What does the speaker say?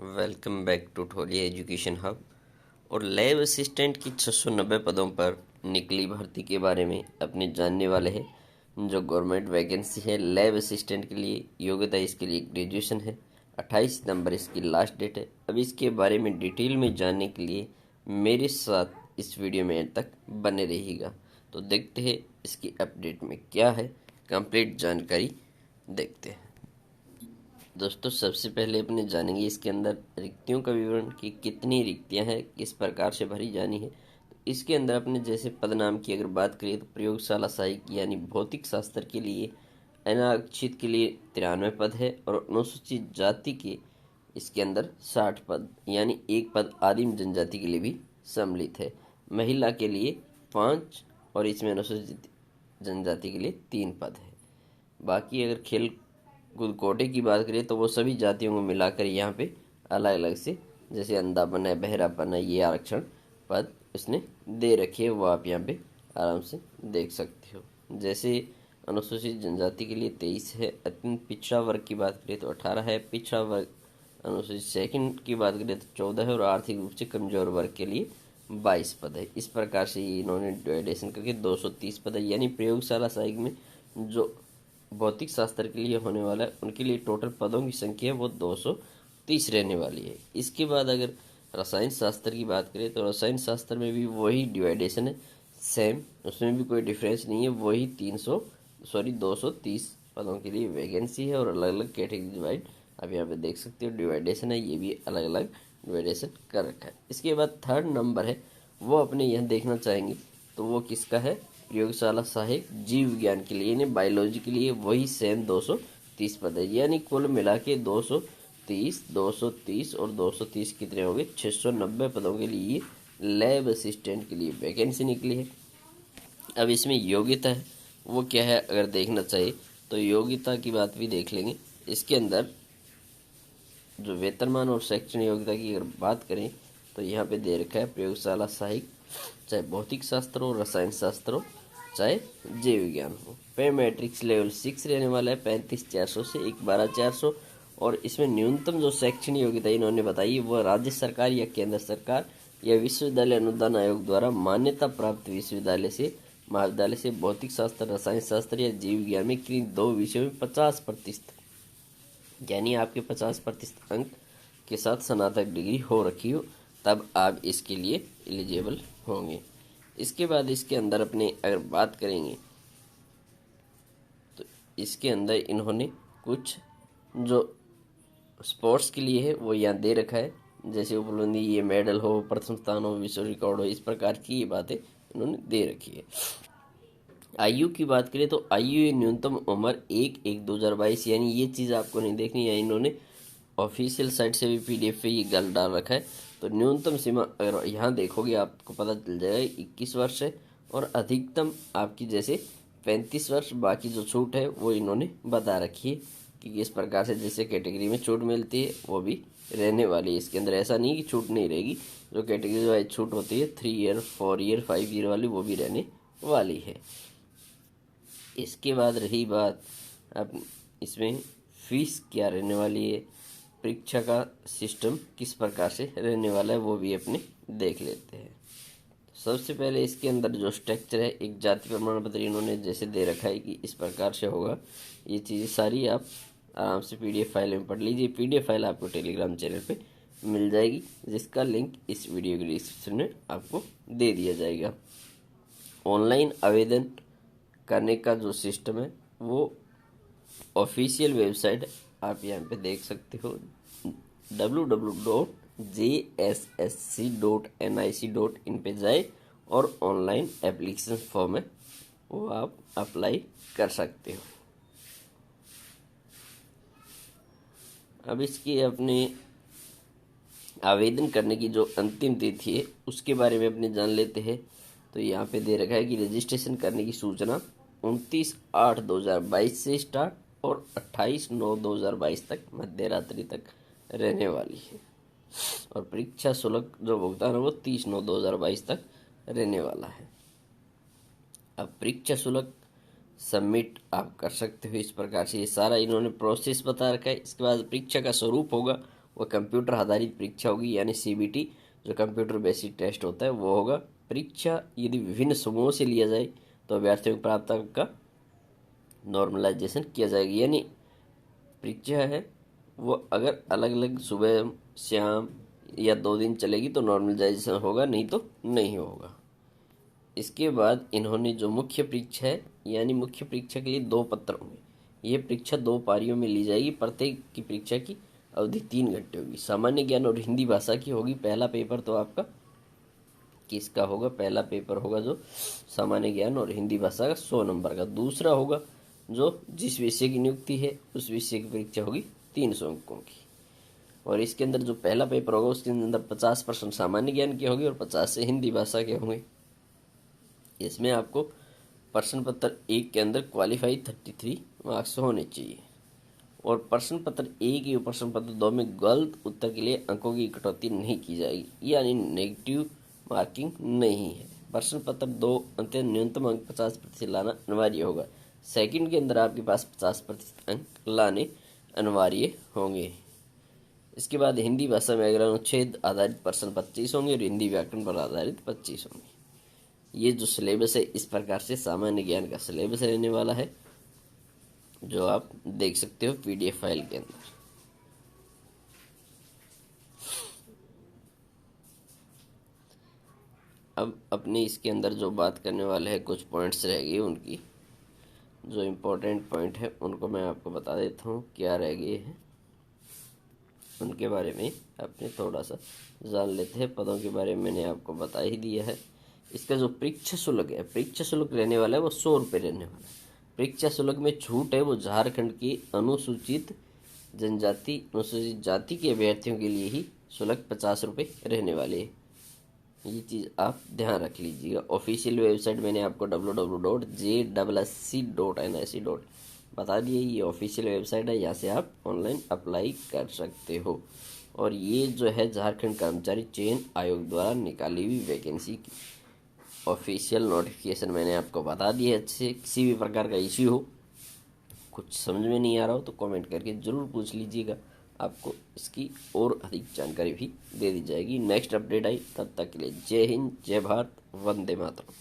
Welcome back to Tholiya education hub. और lab assistant की 690 पदों पर निकली भर्ती के बारे में अपने जानने वाले हैं। जो गवर्नमेंट वैकेंसी है लैब असिस्टेंट के लिए, योग्यता इसके लिए ग्रेजुएशन है। 28 सितंबर इसकी लास्ट डेट है। अब इसके बारे में डिटेल में जानने के लिए मेरे साथ इस वीडियो में एंड तक बने रहिएगा। तो देखते हैं इसकी अपडेट में क्या है, कंप्लीट जानकारी देखते हैं। दोस्तों, सबसे पहले अपने जानेंगे इसके अंदर रिक्तियों का विवरण कि कितनी रिक्तियां हैं, किस प्रकार से भरी जानी है। तो इसके अंदर अपने जैसे पदनाम की अगर बात करें तो प्रयोगशाला सहायक यानी भौतिक शास्त्र के लिए अनारक्षित के लिए 93 पद है और अनुसूचित जाति के इसके अंदर 60 पद यानी एक पद आदिम जनजाति के लिए भी सम्मिलित है। महिला के लिए 5 और इसमें अनुसूचित जनजाति के लिए 3 पद है। बाकी अगर खेल कूद कोटे की बात करें तो वो सभी जातियों को मिलाकर यहाँ पे अलग अलग से, जैसे अंधापन है, बहरापन है, ये आरक्षण पद उसने दे रखे है, वो आप यहाँ पे आराम से देख सकते हो। जैसे अनुसूचित जनजाति के लिए 23 है, अत्यंत पिछड़ा वर्ग की बात करें तो 18 है, पिछड़ा वर्ग अनुसूचित सेकंड की बात करें तो 14 है और आर्थिक रूप से कमजोर वर्ग के लिए 22 पद है। इस प्रकार से इन्होंने डिवाइडेशन करके 230 पद है। यानी प्रयोगशाला सहायक में जो भौतिक शास्त्र के लिए होने वाला है उनके लिए टोटल पदों की संख्या है वो 230 रहने वाली है। इसके बाद अगर रसायन शास्त्र की बात करें तो रसायन शास्त्र में भी वही डिवाइडेशन है, सेम, उसमें भी कोई डिफरेंस नहीं है। वही 230 पदों के लिए वैकेंसी है और अलग अलग कैटेगरी डिवाइड आप यहाँ पे देख सकते हो। डिवाइडेशन है, ये भी अलग अलग डिवाइडेशन कर रखा है। इसके बाद थर्ड नंबर है वो अपने यहाँ देखना चाहेंगे तो वो किसका है, प्रयोगशाला सहायक जीव विज्ञान के लिए यानी बायोलॉजी के लिए वही सेम 230 पद है। यानी कुल मिला के 230 और 230 कितने हो गए, 690 पदों के लिए लैब असिस्टेंट के लिए वैकेंसी निकली है। अब इसमें योग्यता है वो क्या है, अगर देखना चाहिए तो योग्यता की बात भी देख लेंगे। इसके अंदर जो वेतनमान और शैक्षणिक योग्यता की अगर बात करें तो यहाँ पे दे रखा है प्रयोगशाला सहायक, चाहे भौतिक शास्त्र हो, रसायन शास्त्र हो, चाहे जीव विज्ञान हो। पे मैट्रिक्स लेवल 6 रहने वाला है 35,400 से 12,400। और इसमें न्यूनतम जो शैक्षणिक योग्यता इन्होंने बताई वह राज्य सरकार या केंद्र सरकार या विश्वविद्यालय अनुदान आयोग द्वारा मान्यता प्राप्त विश्वविद्यालय से, महाविद्यालय से भौतिक शास्त्र, रसायन शास्त्र या जीव विज्ञान में किन्हीं 2 विषयों में 50% यानी आपके 50% अंक के साथ स्नातक डिग्री हो रखी हो, तब आप इसके लिए एलिजिबल होंगे। इसके बाद इसके अंदर अपने अगर बात करेंगे तो इसके अंदर इन्होंने कुछ जो स्पोर्ट्स के लिए है वो यहाँ दे रखा है, जैसे उपलब्धि, ये मेडल हो, प्रथम स्थान हो, विश्व रिकॉर्ड हो, इस प्रकार की ये बातें इन्होंने दे रखी है। आयु की बात करें तो आयु न्यूनतम उम्र 1/1/2022 यानी ये चीज़ आपको नहीं देखनी है, इन्होंने ऑफिशियल साइट से भी पीडीएफ पे ये गल डाल रखा है। तो न्यूनतम सीमा अगर यहाँ देखोगे आपको पता चल जाएगा 21 वर्ष है और अधिकतम आपकी जैसे 35 वर्ष। बाकी जो छूट है वो इन्होंने बता रखी है कि किस प्रकार से जैसे कैटेगरी में छूट मिलती है वो भी रहने वाली है। इसके अंदर ऐसा नहीं कि छूट नहीं रहेगी, जो कैटेगरी वाइज छूट होती है 3 ईयर, 4 ईयर, 5 ईयर वाली वो भी रहने वाली है। इसके बाद रही बात अब इसमें फीस क्या रहने वाली है, परीक्षा का सिस्टम किस प्रकार से रहने वाला है वो भी अपने देख लेते हैं। सबसे पहले इसके अंदर जो स्ट्रक्चर है, एक जाति प्रमाण पत्र इन्होंने जैसे दे रखा है कि इस प्रकार से होगा। ये चीज़ें सारी आप आराम से पीडीएफ फाइल में पढ़ लीजिए। पीडीएफ फाइल आपको टेलीग्राम चैनल पे मिल जाएगी, जिसका लिंक इस वीडियो के डिस्क्रिप्शन में आपको दे दिया जाएगा। ऑनलाइन आवेदन करने का जो सिस्टम है वो ऑफिशियल वेबसाइट आप यहाँ पे देख सकते हो, www.jssc.nic.in पे जाए और ऑनलाइन एप्लीकेशन फॉर्म है वो आप अप्लाई कर सकते हो। अब इसकी अपने आवेदन करने की जो अंतिम तिथि है उसके बारे में अपने जान लेते हैं। तो यहाँ पे दे रखा है कि रजिस्ट्रेशन करने की सूचना 29/8/2022 से स्टार्ट और 28/9/2022 तक मध्य रात्रि तक रहने वाली है। और परीक्षा शुल्क जो भुगतान है वो 30/9/2022 तक रहने वाला है। अब परीक्षा शुल्क सबमिट आप कर सकते हो इस प्रकार से, ये सारा इन्होंने प्रोसेस बता रखा है। इसके बाद परीक्षा का स्वरूप होगा वह कंप्यूटर आधारित परीक्षा होगी, यानी सीबीटी जो कंप्यूटर बेसिक टेस्ट होता है वो होगा। परीक्षा यदि विभिन्न समूहों से लिया जाए तो अभ्यर्थियों की प्राप्तता का नॉर्मलाइजेशन किया जाएगा, यानी परीक्षा है वो अगर अलग अलग सुबह शाम या 2 दिन चलेगी तो नॉर्मलाइजेशन होगा, नहीं तो नहीं होगा। इसके बाद इन्होंने जो मुख्य परीक्षा है, यानी मुख्य परीक्षा के लिए 2 पत्र होंगे। ये परीक्षा 2 पारियों में ली जाएगी। प्रत्येक की परीक्षा की अवधि 3 घंटे होगी। सामान्य ज्ञान और हिंदी भाषा की होगी। पहला पेपर तो आपका किसका होगा? पहला पेपर होगा जो सामान्य ज्ञान और हिंदी भाषा का 100 नंबर का। दूसरा होगा जो जिस विषय की नियुक्ति है उस विषय की परीक्षा होगी 300 अंकों की। और इसके अंदर जो पहला पेपर होगा उसके अंदर 50% सामान्य ज्ञान के होंगे और 50 से हिंदी भाषा के होंगे। इसमें आपको प्रश्न पत्र 1 के अंदर क्वालिफाई 33 मार्क्स होने चाहिए और प्रश्न पत्र 1 या प्रश्न पत्र 2 में गलत उत्तर के लिए अंकों की कटौती नहीं की जाएगी, यानी नेगेटिव मार्किंग नहीं है। प्रश्न पत्र 2 अंक न्यूनतम अंक 50% लाना अनिवार्य होगा। सेकंड के अंदर आपके पास 50% अंक लाने अनिवार्य होंगे। इसके बाद हिंदी भाषा में अगर अनुच्छेद आधारित प्रश्न 25 होंगे और हिंदी व्याकरण पर आधारित 25 होंगे। ये जो सिलेबस है इस प्रकार से सामान्य ज्ञान का सिलेबस रहने वाला है, जो आप देख सकते हो पीडीएफ फाइल के अंदर। अब अपने इसके अंदर जो बात करने वाले हैं कुछ पॉइंट्स रह गए, उनकी जो इम्पोर्टेंट पॉइंट है उनको मैं आपको बता देता हूँ क्या रह गए हैं, उनके बारे में अपने थोड़ा सा जान लेते हैं। पदों के बारे में मैंने आपको बता ही दिया है। इसका जो परीक्षा शुल्क है, परीक्षा शुल्क रहने वाला है वो 100 रुपये रहने वाला है। परीक्षा शुल्क में छूट है वो झारखंड की अनुसूचित जनजाति अनुसूचित जाति के अभ्यर्थियों के लिए ही शुल्क 50 रुपये रहने वाले हैं। ये चीज़ आप ध्यान रख लीजिएगा। ऑफिशियल वेबसाइट मैंने आपको www.jsc.nic. बता दिए, ये ऑफिशियल वेबसाइट है, यहाँ से आप ऑनलाइन अप्लाई कर सकते हो। और ये जो है झारखंड कर्मचारी चयन आयोग द्वारा निकाली हुई वैकेंसी की ऑफिशियल नोटिफिकेशन मैंने आपको बता दी है। अच्छे किसी भी प्रकार का इश्यू हो, कुछ समझ में नहीं आ रहा हो तो कमेंट करके ज़रूर पूछ लीजिएगा, आपको इसकी और अधिक जानकारी भी दे दी जाएगी। नेक्स्ट अपडेट आई, तब तक के लिए जय हिंद, जय भारत, वंदे मातरम।